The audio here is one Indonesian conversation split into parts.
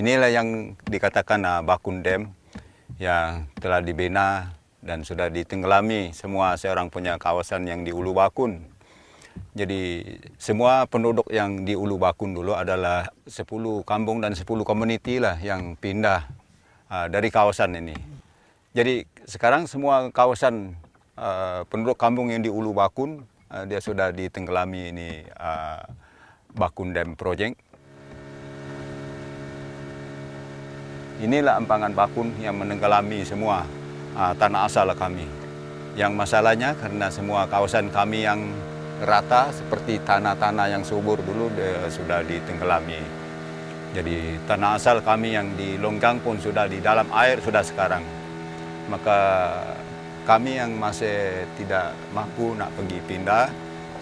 Inilah yang dikatakan Bakun Dam yang telah dibina dan sudah ditenggelami semua seorang punya kawasan yang di Ulu Bakun. Jadi semua penduduk yang di Ulu Bakun dulu adalah 10 kampung dan 10 komuniti lah yang pindah dari kawasan ini. Jadi sekarang semua kawasan penduduk kampung yang di Ulu Bakun dia sudah ditenggelami ini Bakun Dam Project. Inilah empangan bakun yang menenggelami semua tanah asal kami. Yang masalahnya karena semua kawasan kami yang rata seperti tanah-tanah yang subur dulu sudah ditenggelami. Jadi tanah asal kami yang di longgang pun sudah di dalam air sudah sekarang. Maka kami yang masih tidak mampu nak pergi pindah,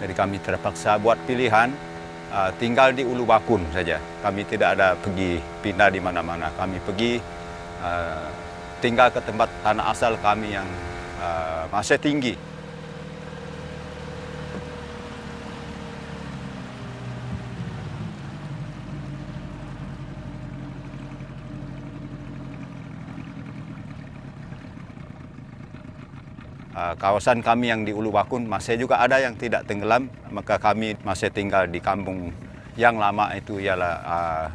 jadi kami terpaksa buat pilihan tinggal di Ulu Bakun saja. Kami tidak ada pergi pindah di mana-mana. Kami pergi tinggal ke tempat tanah asal kami yang masih tinggi. Kawasan kami yang di Ulu Bakun masih juga ada yang tidak tenggelam, maka kami masih tinggal di kampung yang lama itu ialah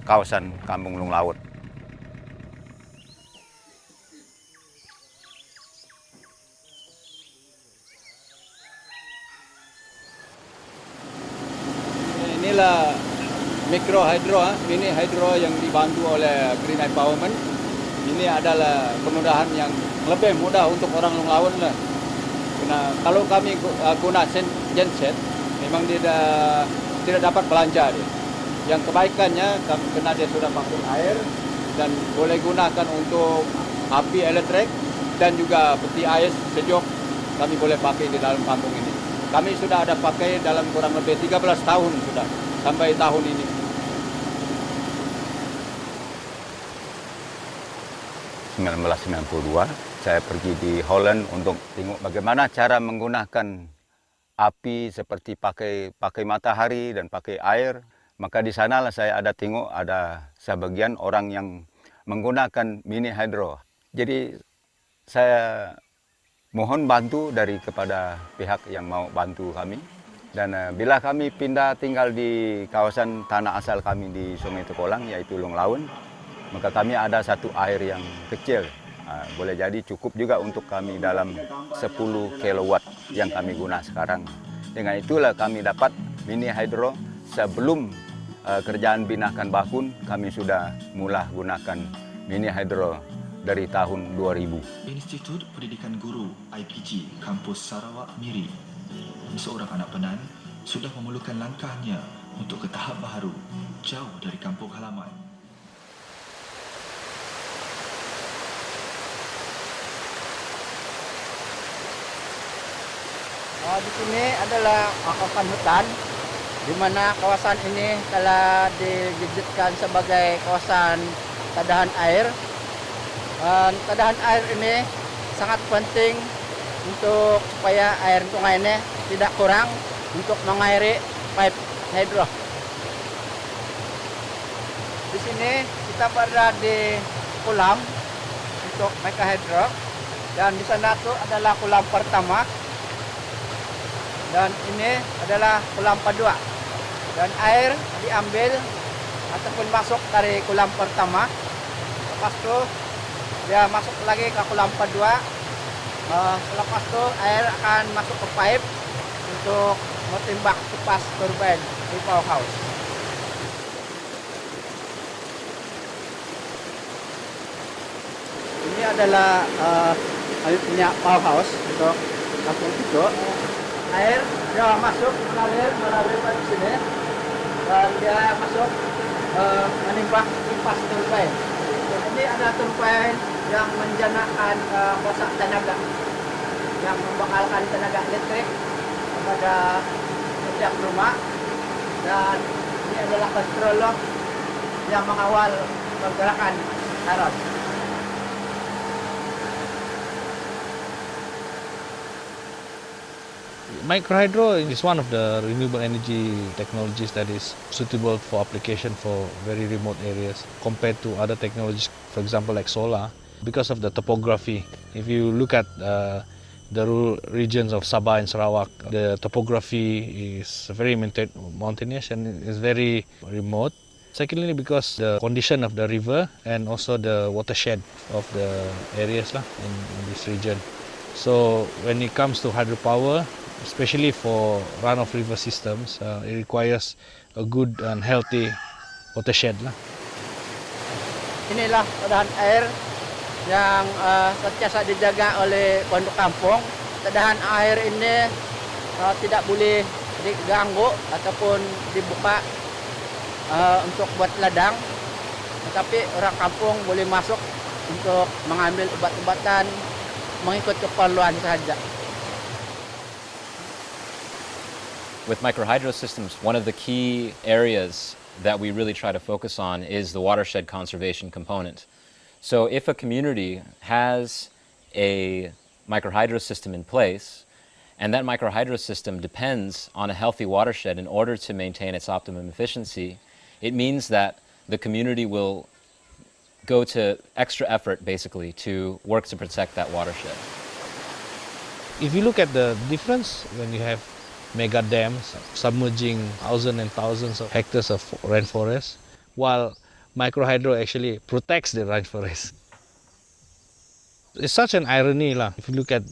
kawasan Kampung Lung Laut. Inilah mikro hydro, mini hydro yang dibantu oleh Green Empowerment. Ini adalah kemudahan yang lebih mudah untuk orang Lung Laut lah. Karena kalau kami guna genset, memang tidak dapat belanja dia. Yang kebaikannya karena dia sudah vakum air dan boleh gunakan untuk api elektrik dan juga peti air sejuk kami boleh pakai di dalam kampung ini. Kami sudah ada pakai dalam kurang lebih 13 tahun sudah sampai tahun ini. Tahun 1992 saya pergi di Holland untuk tengok bagaimana cara menggunakan api seperti pakai matahari dan pakai air. Maka di sanalah saya ada tengok ada sebagian orang yang menggunakan mini hydro. Jadi saya mohon bantu kepada pihak yang mau bantu kami. Dan bila kami pindah tinggal di kawasan tanah asal kami di Sungai Tekolang yaitu Lung Laut, maka kami ada satu air yang kecil. Boleh jadi cukup juga untuk kami dalam 10 kilowatt yang kami guna sekarang. Dengan itulah kami dapat mini hydro. Sebelum kerjaan binakan bakun, kami sudah mulai gunakan mini hydro dari tahun 2000. Institut Pendidikan Guru IPG Kampus Sarawak Miri, seorang anak Penan sudah memulakan langkahnya untuk ke tahap baru, jauh dari kampung halaman. Di sini adalah kawasan hutan, di mana kawasan ini telah diwujudkan sebagai kawasan tadahan air. Tadahan air ini sangat penting untuk supaya air sungai ini tidak kurang untuk mengairi pipe hidro. Di sini kita berada di kolam untuk mega hidro, dan di sana itu adalah kolam pertama. Dan ini adalah kolam kedua. Dan air diambil ataupun masuk dari kolam pertama. Lepas itu dia masuk lagi ke kolam kedua. Selepas itu air akan masuk ke pipe untuk menembak kipas turbin di powerhouse. Ini adalah punya powerhouse untuk kampung itu. Air dia masuk melalui pipe sini dan dia masuk menembak kipas turbin. Ini ada turbin yang menjanakan kosak tenaga yang membakalkan tenaga listrik kepada setiap rumah, dan ini adalah controller yang mengawal pergerakan arus. Microhydro is one of the renewable energy technologies that is suitable for application for very remote areas compared to other technologies, for example, like solar, because of the topography. If you look at the rural regions of Sabah and Sarawak, the topography is very mountainous and is very remote. Secondly, because the condition of the river and also the watershed of the areas in this region. So when it comes to hydropower, especially for run-off river systems, it requires a good and healthy watershed. Inilah keadaan air yang sentiasa dijaga oleh penduduk kampung. Keadaan air ini tidak boleh diganggu ataupun dibuka untuk buat ladang, tetapi orang kampung boleh masuk untuk mengambil obat-obatan mengikut keperluan saja. With microhydro systems, one of the key areas that we really try to focus on is the watershed conservation component. So if a community has a microhydro system in place, and that microhydro system depends on a healthy watershed in order to maintain its optimum efficiency, it means that the community will go to extra effort, basically, to work to protect that watershed. If you look at the difference when you have mega dams submerging thousands and thousands of hectares of rainforest, while microhydro actually protects the rainforest. It's such an irony if you look at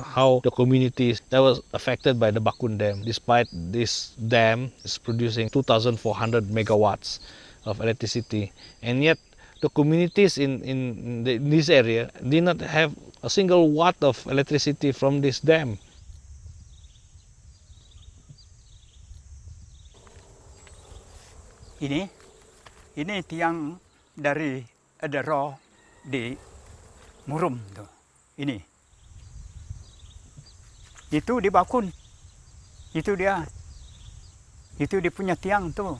how the communities that was affected by the Bakun Dam, despite this dam is producing 2,400 megawatts of electricity, and yet the communities in this area did not have a single watt of electricity from this dam. Ini tiang dari Edero di Murum tuh. Ini. Itu di Bakun. Itu dia. Itu dia punya tiang tuh.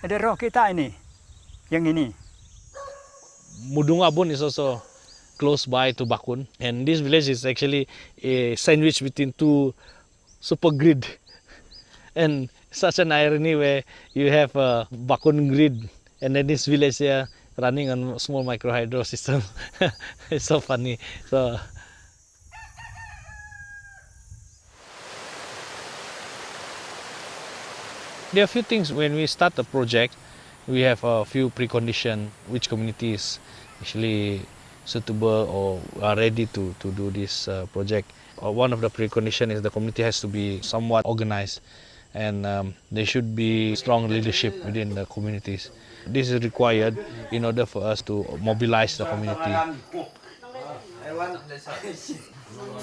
Edero kita ini. Yang ini. Mudungabun is also close by to Bakun, and this village is actually a sandwich between two super grid. And such an irony where you have a Bakun grid and then this village here running on a small microhydro system. It's so funny. So there are a few things when we start a project. We have a few preconditions, which community is actually suitable or are ready to do this project. One of the preconditions is the community has to be somewhat organized, and there should be strong leadership within the communities. This is required in order for us to mobilize the community.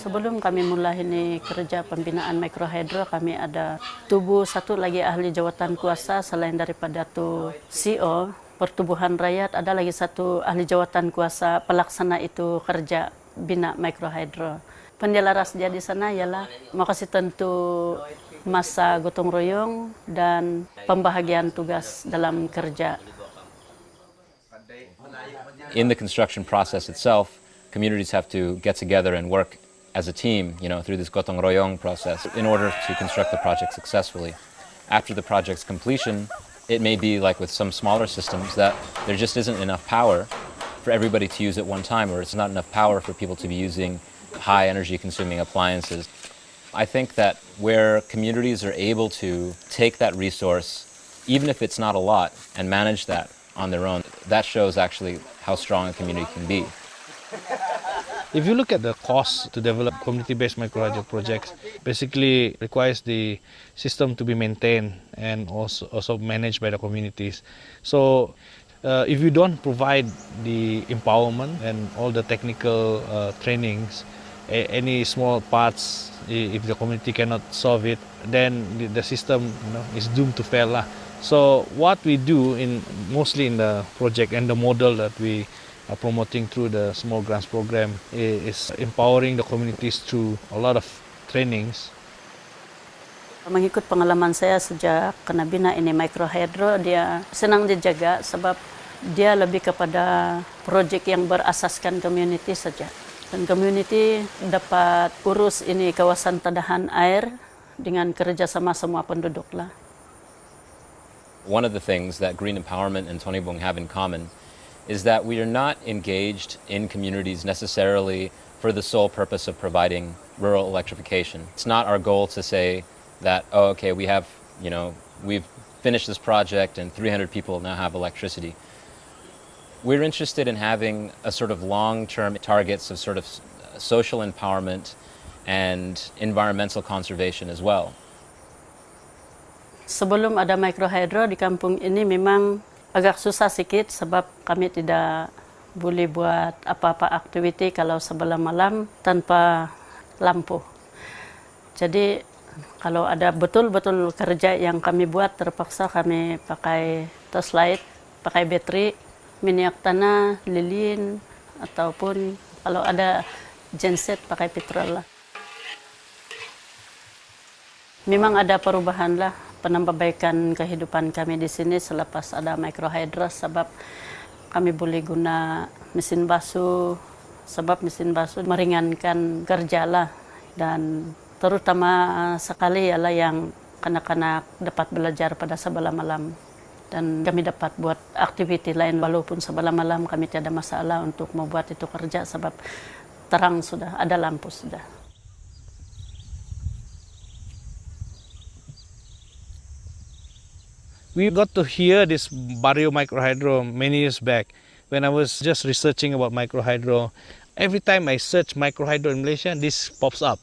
Sebelum kami mulai ini kerja pembinaan microhydro, kami ada tubuh satu lagi ahli jawatan kuasa selain daripada tu CEO Pertubuhan Rakyat, ada lagi satu ahli jawatan kuasa pelaksana itu kerja bina microhydro. Pendelaras dia di sana ialah makasih tentu masa gotong royong dan pembahagian tugas dalam kerja. In the construction process itself, communities have to get together and work as a team, through this gotong royong process in order to construct the project successfully. After the project's completion, it may be like with some smaller systems that there just isn't enough power for everybody to use at one time, or it's not enough power for people to be using high energy consuming appliances. I think that where communities are able to take that resource, even if it's not a lot, and manage that on their own, that shows actually how strong a community can be. If you look at the cost to develop community-based microhydro projects, basically requires the system to be maintained and also managed by the communities. So if you don't provide the empowerment and all the technical trainings, any small parts, if the community cannot solve it, then the system is doomed to fail. So what we do mostly in the project and the model that we are promoting through the small grants program is empowering the communities through a lot of trainings. Mengikut pengalaman saya sejak kena bina ini microhydro, dia senang dijaga sebab dia lebih kepada projek yang berasaskan community saja. Dan community dapat urus ini kawasan tadahan air dengan kerjasama semua penduduk lah. One of the things that Green Empowerment and Tonibong have in common is that we are not engaged in communities necessarily for the sole purpose of providing rural electrification. It's not our goal to say that, oh, okay, we've finished this project and 300 people now have electricity. We're interested in having a sort of long-term targets of sort of social empowerment and environmental conservation as well. Sebelum ada microhydro di kampung ini memang agak susah sedikit sebab kami tidak boleh buat apa-apa aktiviti kalau sebelah malam tanpa lampu. Jadi kalau ada betul-betul kerja yang kami buat terpaksa kami pakai torchlight, pakai bateri, minyak tanah, lilin, ataupun kalau ada genset pakai petrol lah. Memang ada perubahan lah, penambahbaikan kehidupan kami di sini selepas ada microhydro sebab kami boleh guna mesin basuh, sebab mesin basuh meringankan kerja lah, dan terutama sekali ialah yang kanak-kanak dapat belajar pada sebelah malam. Dan kami dapat buat aktiviti lain walaupun sebelah malam kami tidak ada masalah untuk membuat itu kerja sebab terang sudah, ada lampu sudah. We got to hear this Barrio microhydro many years back when I was just researching about microhydro. Every time I search microhydro in Malaysia, this pops up.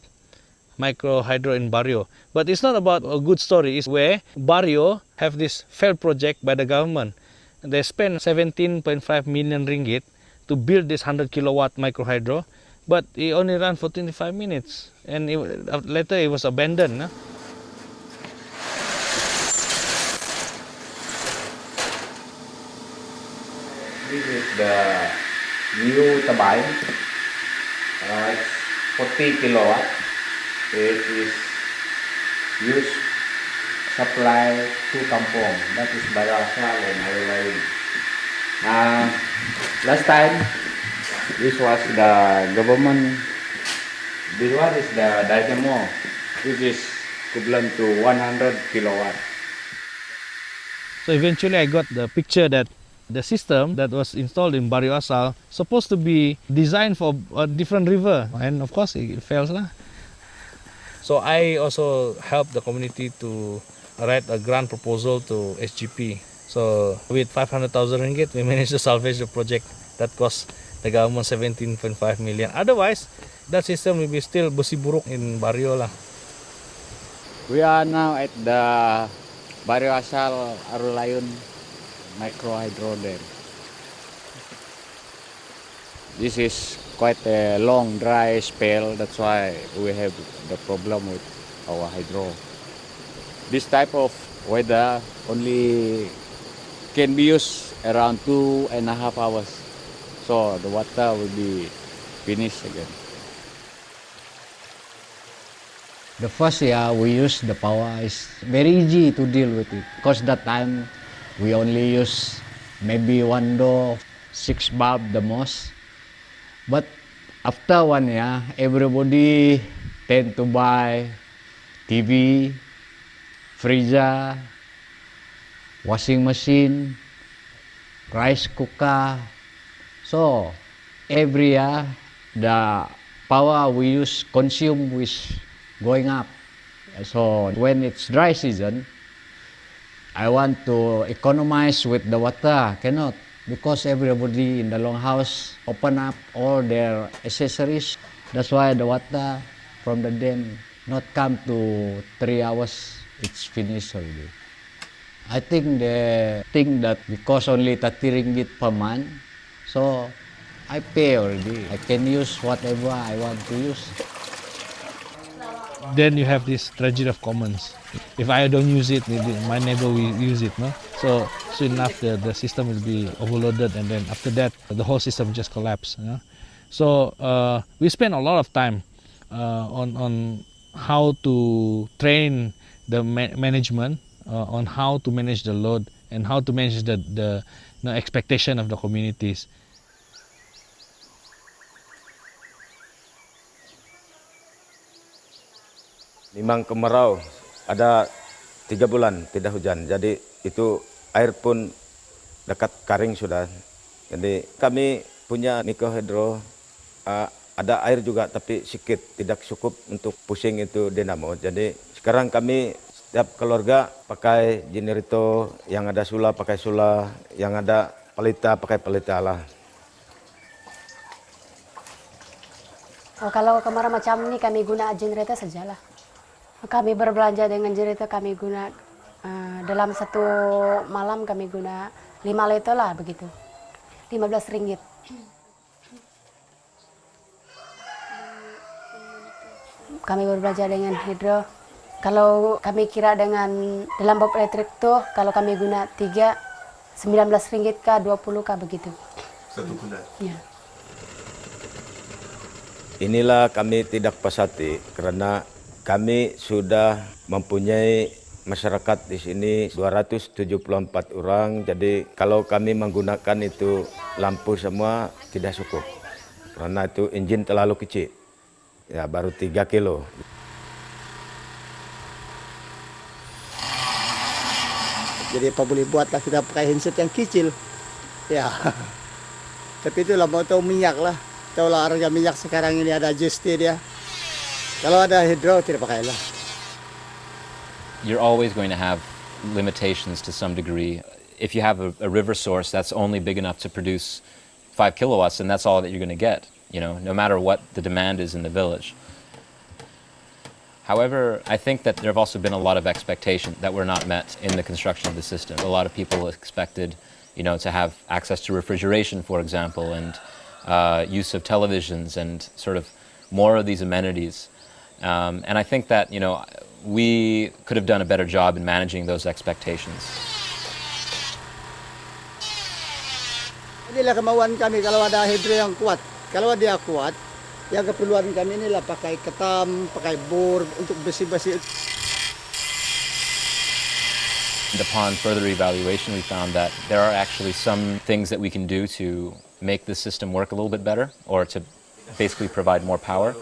Microhydro in Barrio. But it's not about a good story. It's where Barrio have this failed project by the government. They spent 17.5 million ringgit to build this 100 kilowatt microhydro, but it only ran for 25 minutes. And later it was abandoned. This is the new turbine. It's 40 kilowatt. It is used supply to kampung. That is Barasal and Ayulain. Last time, this was the government. This one is the dynamo, which is equivalent to 100 kilowatt. So eventually I got the picture that the system that was installed in Barrio Asal supposed to be designed for a different river, and of course it fails lah. So I also helped the community to write a grant proposal to SGP. So with 500,000 ringgit, we managed to salvage the project that cost the government 17.5 million. Otherwise, that system will be still besi buruk in Barrio lah. We are now at the Barrio Asal Arulayan microhydro dam. This is quite a long dry spell, that's why we have the problem with our hydro. This type of weather only can be used around 2.5 hours, so the water will be finished again. The first year we use the power is very easy to deal with it, because that time we only use maybe 1 door, 6 bulb the most. But after 1 year, everybody tend to buy TV, freezer, washing machine, rice cooker. So every year the power we use consume is going up. So when it's dry season, I want to economize with the water, cannot. Because everybody in the longhouse open up all their accessories. That's why the water from the dam not come to 3 hours, it's finished already. I think they think that because only 30 ringgit per month, so I pay already. I can use whatever I want to use. Then you have this tragedy of commons. If I don't use it, maybe my neighbor will use it, no? So soon enough the system will be overloaded, and then after that the whole system just collapse. You know? So we spend a lot of time on how to train the management on how to manage the load and how to manage the expectation of the communities. Memang kemarau, ada 3 bulan tidak hujan, jadi itu air pun dekat kering sudah. Jadi kami punya mikrohidro, ada air juga tapi sedikit, tidak cukup untuk pusing itu dinamo. Jadi sekarang kami setiap keluarga pakai generator, yang ada sula pakai sula, yang ada pelita pakai pelita lah. Oh, kalau kemarau macam ini kami guna generator sajalah. Kami berbelanja dengan generator, kami guna dalam satu malam kami guna 5 liter lah begitu. 15 ringgit. Kami berbelanja dengan hidro. Kalau kami kira dengan dalam bob elektrik tuh, kalau kami guna 3, 19 ringgit kah, 20 kah begitu. Satu bulan? Ya. Inilah kami tidak puas hati karena kami sudah mempunyai masyarakat di sini 274 orang. Jadi kalau kami menggunakan itu lampu semua tidak cukup. Karena itu engine terlalu kecil. Ya baru 3 kilo. Jadi apa boleh buatlah kita pakai handset yang kecil. Ya. Tapi itulah mau tahu minyak lah. Tahulah harga minyak sekarang ini ada GST dia. Kalau ada hidro tidak pakailah. You're always going to have limitations to some degree. If you have a river source that's only big enough to produce 5 kilowatts, then that's all that you're going to get, no matter what the demand is in the village. However, I think that there have also been a lot of expectations that were not met in the construction of the system. A lot of people expected, to have access to refrigeration, for example, and use of televisions and sort of more of these amenities. And I think that, we could have done a better job in managing those expectations. Inilah kemauan kami kalau ada hidro yang kuat. Kalau dia kuat, yang keperluan kami inilah pakai ketam, pakai bor untuk besi-besi. And upon further evaluation, we found that there are actually some things that we can do to make the system work a little bit better, or to basically provide more power.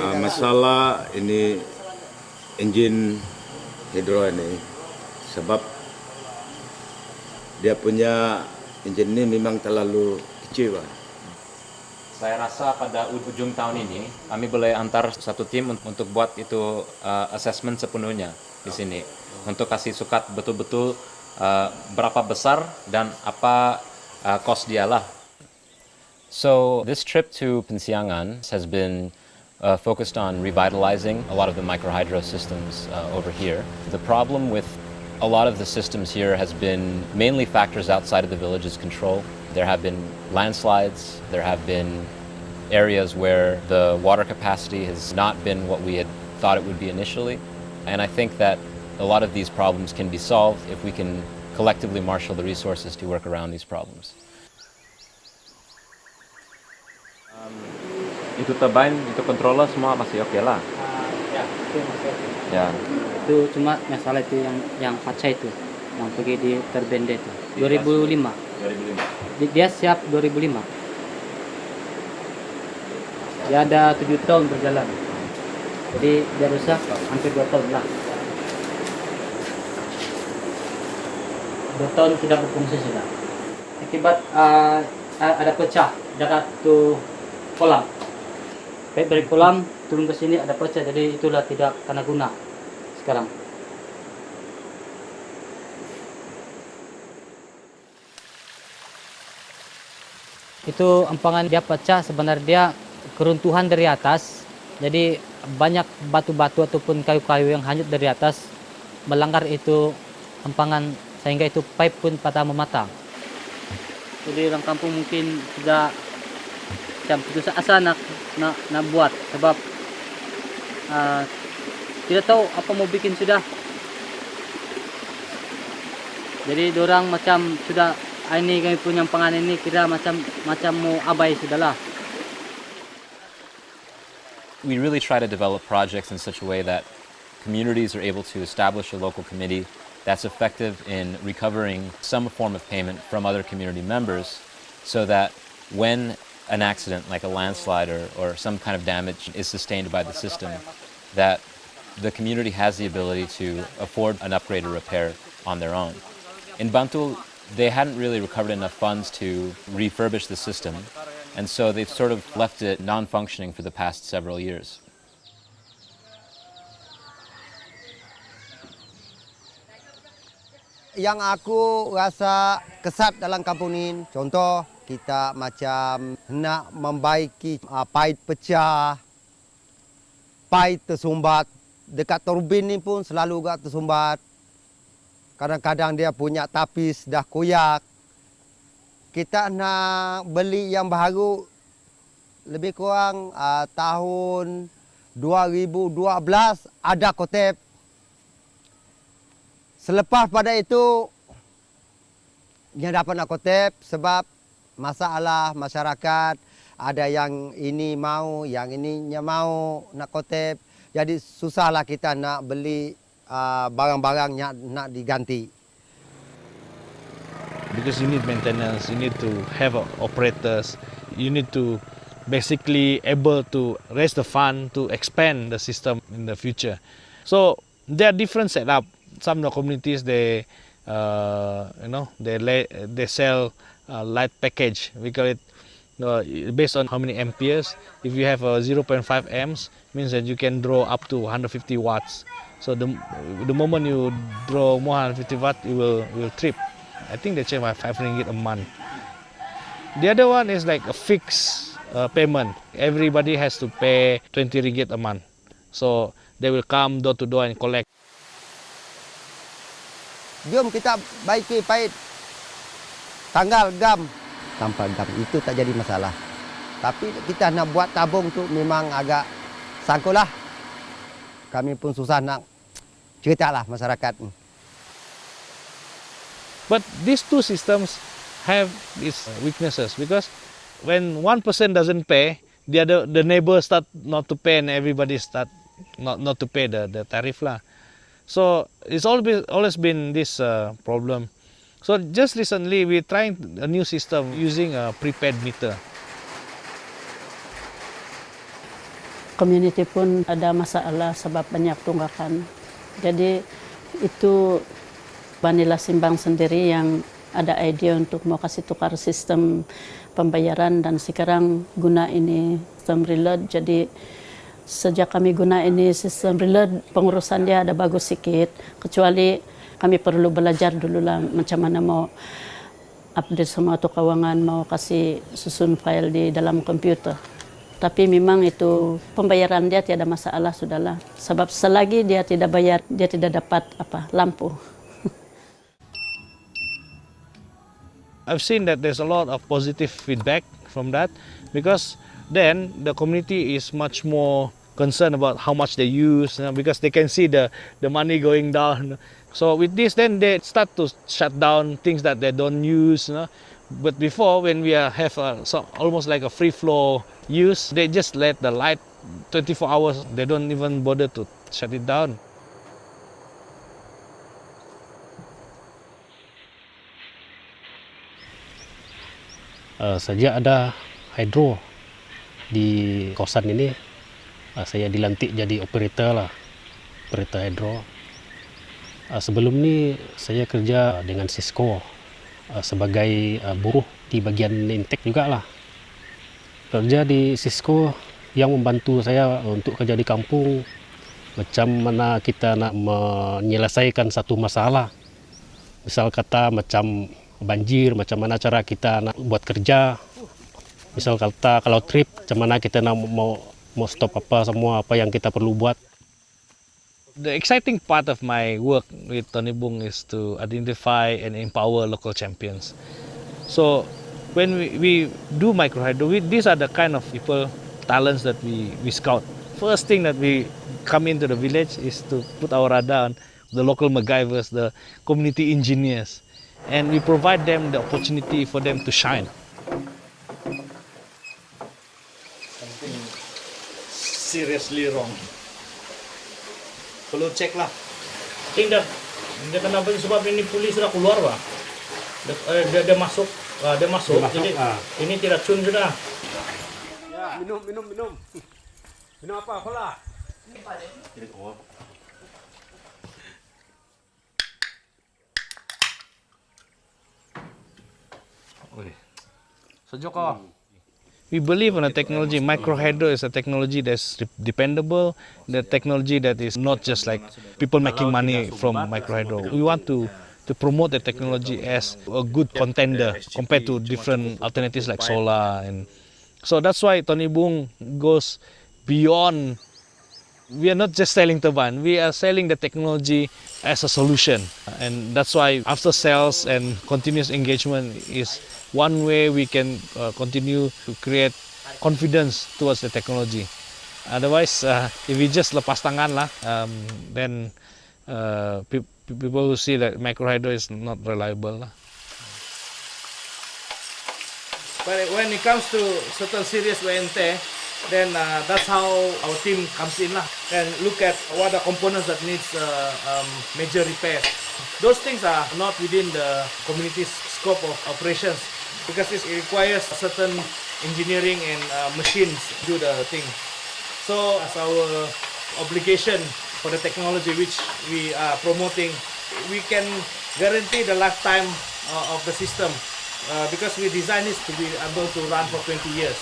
Masalah ini engine hidro ini sebab dia punya engine ini memang terlalu kecil, Pak. Saya rasa pada ujung tahun ini kami boleh antar satu tim untuk buat itu assessment sepenuhnya di sini untuk kasih sukat betul-betul berapa besar dan apa cost dia lah. So this trip to Pensiangan has been focused on revitalizing a lot of the microhydro systems over here. The problem with a lot of the systems here has been mainly factors outside of the village's control. There have been landslides, there have been areas where the water capacity has not been what we had thought it would be initially. And I think that a lot of these problems can be solved if we can collectively marshal the resources to work around these problems. Itu turbine, itu controller semua masih oke lah. Ya, itu masih oke. Ya. Itu cuma masalah itu yang kaca itu, yang pergi di terbende itu. 2005. 2005. Dia siap 2005. Dia ada 7 tahun berjalan. Jadi dia rusak hampir 2 tahun lah. 2 tahun tidak berfungsi sudah. Akibat ada pecah dekat tu kolam. Dari kolam turun ke sini ada pecah, jadi itulah tidak kena guna sekarang. Itu empangan dia pecah, sebenarnya dia keruntuhan dari atas. Jadi banyak batu-batu ataupun kayu-kayu yang hanyut dari atas melanggar itu empangan sehingga itu pipe pun patah memata. Jadi orang kampung mungkin tidak macam putus asa nak buat sebab tidak tahu apa mau bikin sudah. Jadi dorang macam sudah ini kami punya empangan ini kira macam mau abai sudahlah. We really try to develop projects in such a way that communities are able to establish a local committee that's effective in recovering some form of payment from other community members, so that when an accident like a landslide or some kind of damage is sustained by the system, that the community has the ability to afford an upgrade or repair on their own. In Bantul, they hadn't really recovered enough funds to refurbish the system, and so they've sort of left it non-functioning for the past several years. Yang aku rasa kesat dalam kampung ni, contoh kita macam nak membaiki paip pecah, paip tersumbat. Dekat turbin ni pun selalu agak tersumbat. Kadang-kadang dia punya tapis dah koyak. Kita nak beli yang baru lebih kurang tahun 2012 ada kotep. Selepas pada itu, dia dapat nak kotep sebab masalah masyarakat. Ada yang ini mau, yang ininya mau nak kotep. Jadi susahlah kita nak beli barang-barang nak diganti. Because you need maintenance, you need to have operators, you need to basically able to raise the fund to expand the system in the future. So there are different setup. Some of the communities they sell light package. We call it based on how many amperes. If you have 0.5 amps, means that you can draw up to 150 watts. So the moment you draw more 150 watts, it will trip. I think they charge about 5 ringgit a month. The other one is like a fixed payment. Everybody has to pay 20 ringgit a month. So they will come door to door and collect. Jom kita baiki paip tanggal gam. Tanpa gam itu tak jadi masalah. Tapi kita nak buat tabung tu memang agak sangkulah. Kami pun susah nak ceritalah masyarakat. But these two systems have its weaknesses because when one person doesn't pay, the neighbor start not to pay and everybody start not to pay the tariff lah. So it's always been this problem. So just recently we're trying a new system using a prepaid meter. Community pun ada masalah sebab banyak tunggakan. Jadi itu Banila Simbang sendiri yang ada ide untuk mau kasih tukar sistem pembayaran dan sekarang guna ini sistem reload. Jadi sejak kami guna ini sistem reload, pengurusan dia ada bagus sikit. Kecuali kami perlu belajar dulu lah macam mana mau update semua tu keuangan, mau kasih susun file di dalam komputer. Tapi memang itu pembayaran dia tiada masalah sudahlah. Sebab selagi dia tidak bayar, dia tidak dapat lampu. I've seen that there's a lot of positive feedback from that because then the community is much more concerned about how much they use, because they can see the money going down. So with this, then they start to shut down things that they don't use. But before, when we have almost like a free flow use, they just let the light 24 hours. They don't even bother to shut it down. Sejak ada hidro di kawasan ini, saya dilantik jadi operator hidro. Sebelum ni saya kerja dengan Cisco sebagai buruh di bagian intake juga lah. Kerja di Cisco yang membantu saya untuk kerja di kampung, macam mana kita nak menyelesaikan satu masalah. Misal kata macam banjir, macam mana cara kita nak buat kerja. Misal kata kalau trip, macam mana kita nak mau stop semua apa yang kita perlu buat. The exciting part of my work with Tony Bung is to identify and empower local champions. So when we do microhydro, these are the kind of people, talents that we scout. First thing that we come into the village is to put our radar on the local MacGyvers, the community engineers, and we provide them the opportunity for them to shine. Something seriously wrong. Perlu cek lah. Cek dah. Dia kenapa sebab ini polis sudah keluar bah. Dia masuk. Jadi ini tidak cun sudah. minum. Minum apa? Cola. Sejuk kok. We believe in a technology. Microhydro is a technology that's dependable, the technology that is not just like people making money from microhydro. We want to promote the technology as a good contender compared to different alternatives like solar. And so that's why Tony Bung goes beyond. We are not just selling turbine, we are selling the technology as a solution. And that's why after sales and continuous engagement is one way we can continue to create confidence towards the technology. Otherwise, if we just lepas tangan lah, then people will see that microhydro is not reliable lah. But when it comes to certain serious WNT, then that's how our team comes in lah, and look at what the components that needs major repairs. Those things are not within the community's scope of operations because it requires certain engineering and machines to do the thing. So as our obligation for the technology which we are promoting, we can guarantee the lifetime of the system because we designed this to be able to run for 20 years.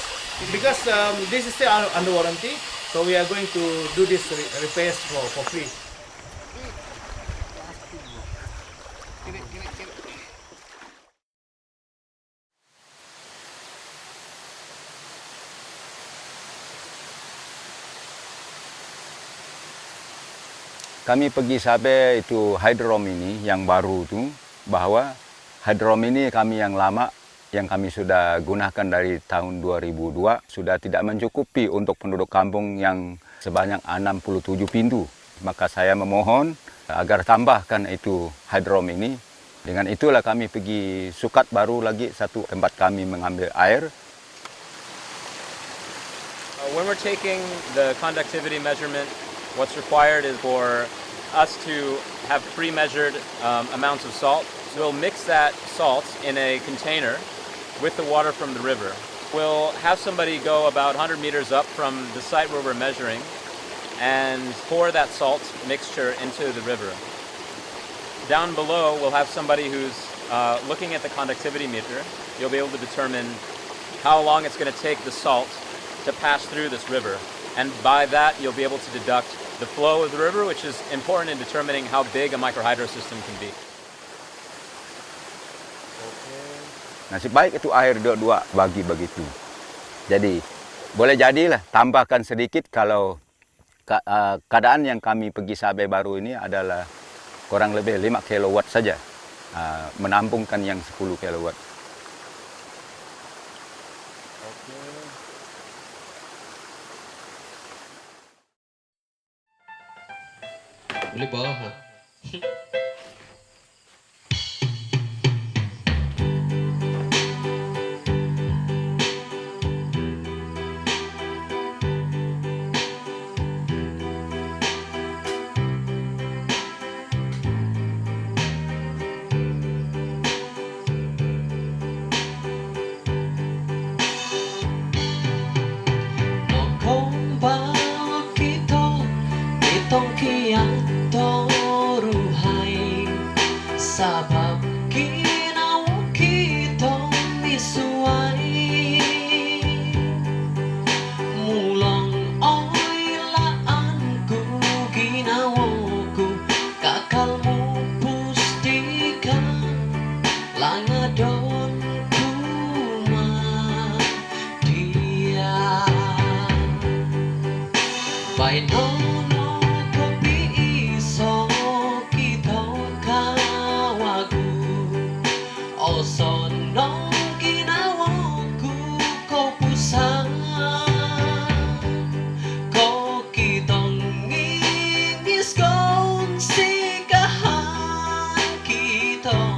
Because this is still under warranty, so we are going to do this repairs for free. Kami pergi Sabeh itu hydrom ini yang baru tu, bahwa hydrom ini kami yang lama yang kami sudah gunakan dari tahun 2002 sudah tidak mencukupi untuk penduduk kampung yang sebanyak 67 pintu. Maka saya memohon agar tambahkan itu hydrom ini. Dengan itulah kami pergi Sukat baru lagi satu tempat kami mengambil air. When we're taking the conductivity measurement, what's required is for us to have pre-measured amounts of salt. So we'll mix that salt in a container with the water from the river. We'll have somebody go about 100 meters up from the site where we're measuring and pour that salt mixture into the river. Down below, we'll have somebody who's looking at the conductivity meter. You'll be able to determine how long it's going to take the salt to pass through this river. And by that, you'll be able to deduct the flow of the river, which is important in determining how big a microhydro system can be. Nasib baik itu air dua bagi begitu. Jadi boleh jadilah tambahkan sedikit kalau keadaan yang kami pergi Sabeh baru ini adalah kurang lebih 5 kW saja. Menampungkan yang 10 kW. Boleh bawah. Sabab ginawa kitong misuway mulang oy laan ko ginawa ko kakal mo pustikan langadon kuma dia by no sonong ginawa ko ko pusang ko kitong ngingis kong sigahan kitong